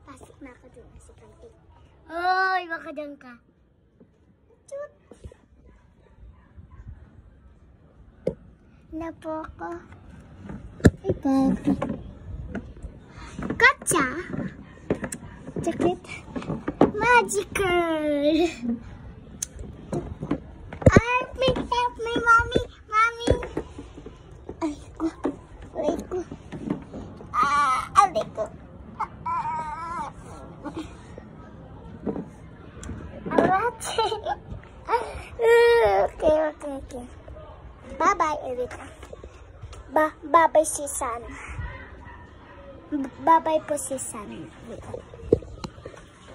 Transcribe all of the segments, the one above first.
Pasok na ako dun sa kantin. Hoy, baka dyan ka. Chut. Na po ako. Ay, papi. Gotcha. Chocolate. Magical. Help me, mommy. Mommy. Ay, ko. Aray ko. Aray ko. Okay. Bye-bye, Erika. Bye-bye, si San. Bye-bye po si San.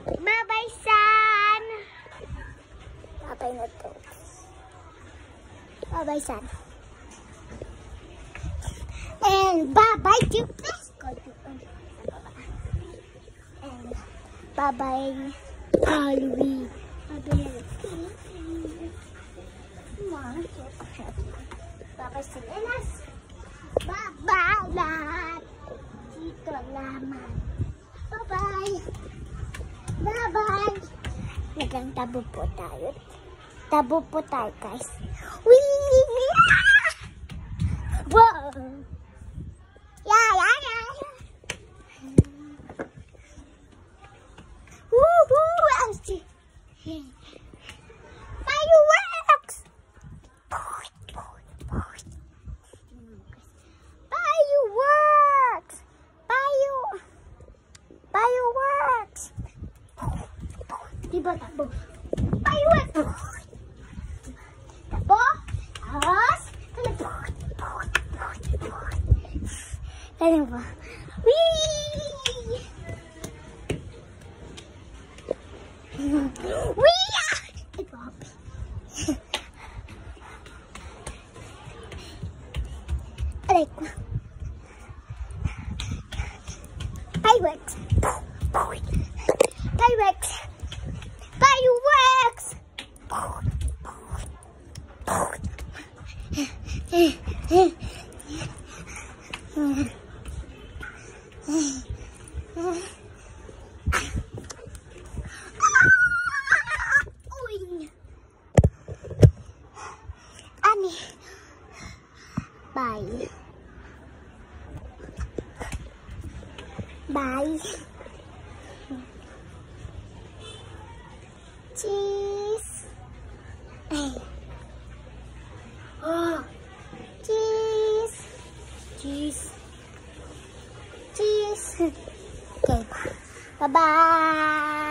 Bye-bye, San. Bye-bye na to. Bye-bye, San. And bye-bye to Pesco. And bye-bye, Halloween. Bye-bye, Bye-bye, Selenas. Bye-bye, lahat. Dito laman. Bye-bye. Bye-bye. Nagang tabo po tayo. Tabo po tayo, guys. Wee! Wow! Yeah. Woohoo! Fireworks! Fireworks! Diba tabo? Fireworks! Tabo? Tapos? Ano ba? Whee! Whee! Ito, happy. Aray ko. Fireworks! Fireworks! Fireworks! Ani. Bye. Bye. Cheese. Oh. Cheese. Okay. Bye-bye.